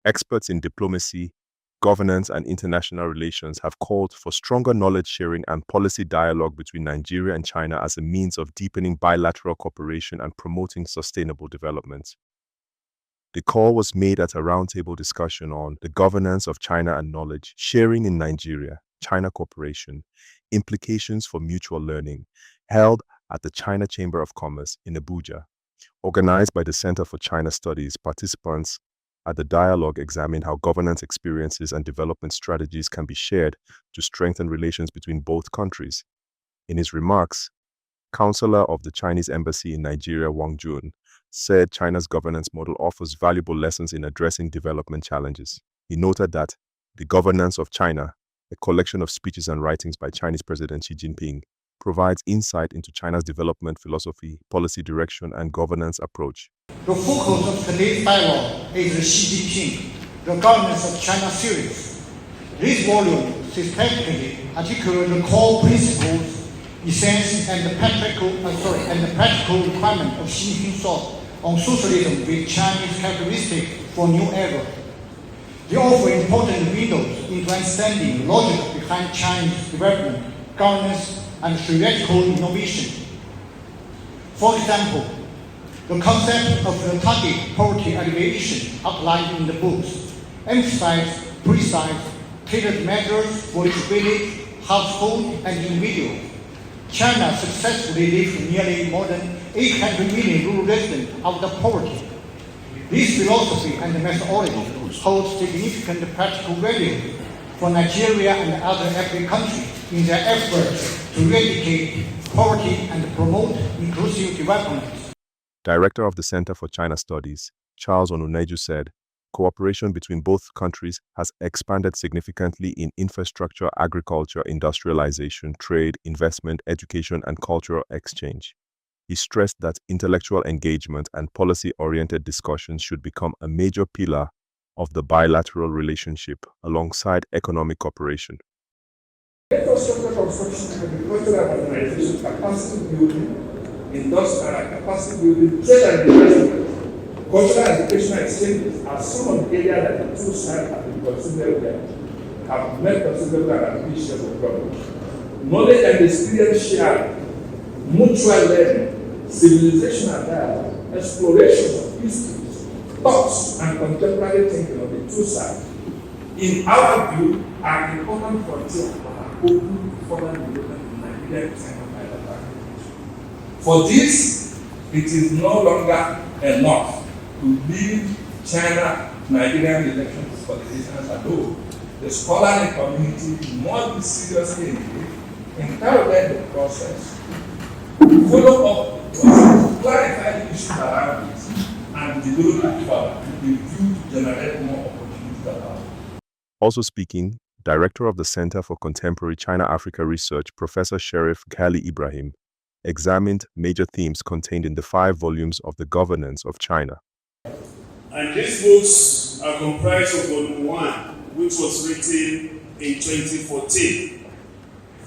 Experts in diplomacy, governance, and international relations have called for stronger knowledge sharing and policy dialogue between Nigeria and China as a means of deepening bilateral cooperation and promoting sustainable development. The call was made at a roundtable discussion on the governance of China and knowledge sharing in Nigeria, China cooperation, implications for mutual learning, held at the China Chamber of Commerce in Abuja. Organized by the Center for China Studies, participants at the dialogue examined how governance experiences and development strategies can be shared to strengthen relations between both countries. In his remarks, Counselor of the Chinese Embassy in Nigeria, Wang Jun, said China's governance model offers valuable lessons in addressing development challenges. He noted that the governance of China, a collection of speeches and writings by Chinese President Xi Jinping, provides insight into China's development philosophy, policy direction, and governance approach. The focus of today's dialogue is Xi Jinping, the governance of China series. This volume systematically articulates the core principles, essence, and the practical requirement of Xi Jinping's thought on socialism with Chinese characteristics for new era. They offer important windows into understanding the logic behind Chinese development, governance, and theoretical innovation. For example, the concept of the target poverty alleviation outlined in the books emphasizes precise, tailored measures for each village, household, and individual. China successfully lifted nearly more than 800 million rural residents out of poverty. This philosophy and methodology holds significant practical value for Nigeria and other African countries in their efforts to eradicate poverty and promote inclusive development. Director of the Center for China Studies, Charles Onuneju, said, cooperation between both countries has expanded significantly in infrastructure, agriculture, industrialization, trade, investment, education, and cultural exchange. He stressed that intellectual engagement and policy-oriented discussions should become a major pillar of the bilateral relationship alongside economic cooperation. Infrastructure construction, agricultural modernization, capacity building, industrial capacity building, trade and investment, cultural and educational exchanges are some of the areas that the two sides have been considered have made considerable and ambitious of progress. Knowledge and experience shared, mutual learning, civilizational dialogue, exploration of histories, thoughts, and contemporary thinking of the two sides, in our view, are important frontier for an open foreign development in Nigeria and China. For this, it is no longer enough to leave China-Nigerian relations politicians alone. The scholarly community must be seriously engaged, encourage the process, follow up, clarify the issues around it, and develop it further with the view to generate more opportunities around it. Also speaking, Director of the Center for Contemporary China-Africa Research, Professor Sheriff Ghali Ibrahim, examined major themes contained in the 5 volumes of The Governance of China. And these books are comprised of volume 1, which was written in 2014.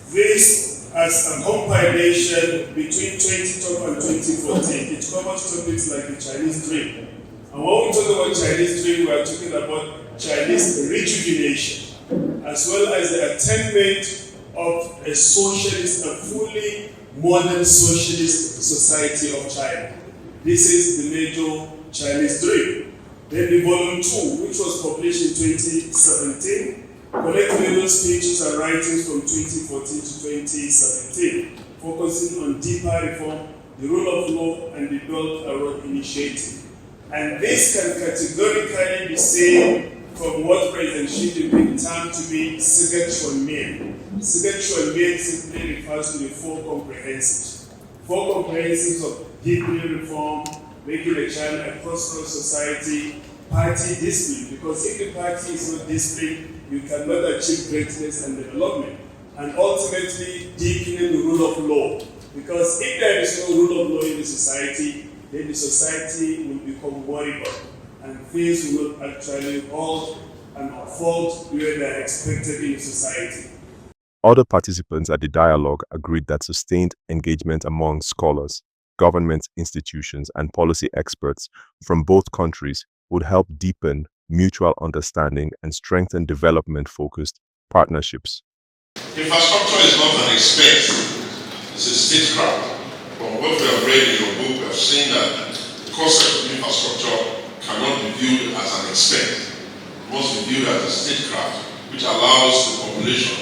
This as a compilation between 2012 and 2014. It covers topics like the Chinese dream. And when we talk about Chinese dream, we are talking about Chinese rejuvenation, as well as the attainment of a socialist, a fully modern socialist society of China. This is the major Chinese dream. Then the volume 2, which was published in 2017, collects various speeches and writings from 2014 to 2017, focusing on deeper reform, the rule of law, and the Belt and Road Initiative. And this can categorically be seen from what President Xi Jinping termed to be Sigek Chuanmian. Sigek Chuanmian simply refers to the 4 comprehensives. 4 comprehensives of deepening reform, making China a prosperous society, party discipline, because if the party is not disciplined, you cannot achieve greatness and development. And ultimately, deepening the rule of law, because if there is no rule of law in the society, then the society will become moribund, and things will not actually hold and unfold where they are expected in society. Other participants at the dialogue agreed that sustained engagement among scholars, government institutions, and policy experts from both countries would help deepen mutual understanding, and strengthen development-focused partnerships. Infrastructure is not an expense, it's a statecraft. From what we have read in your book, we have seen that the concept of infrastructure cannot be viewed as an expense. It must be viewed as a statecraft, which allows the population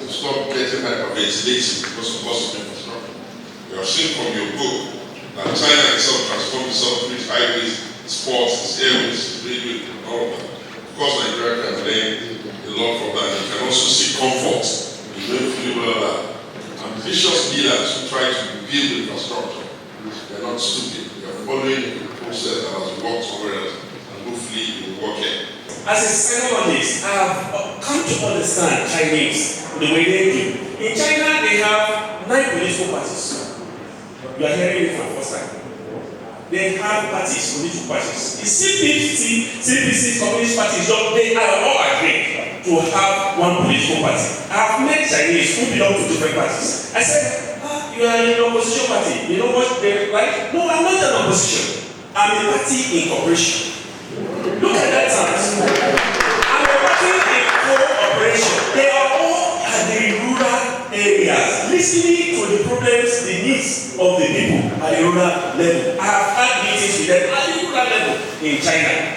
to stop getting hyperventilating because of loss of infrastructure. We have seen from your book that China itself transformed itself through its highways, its ports, its airways, its railways, and all of that. Of course, Nigeria can learn a lot from that. You can also see comfort in doing fully well that ambitious leaders who try to build infrastructure, they are not stupid. They are following the process that has worked somewhere else, and hopefully it will work here. As a Sino-Chinese, I have come to understand Chinese the way they do. In China, they have 9 political parties. You are hearing it for the first time. They have parties, political parties. The CPC, Communist parties, they are all agreed to have one political party. I have met Chinese who belong to different parties. I said, you are in an opposition party. You know what they like? No, I'm not an opposition. I'm a party in cooperation. Look at that terms. I'm a party in cooperation. They are all at the rural areas, listening to the problems, the needs of the people at the rural level. I have had meetings with them at the rural level in China.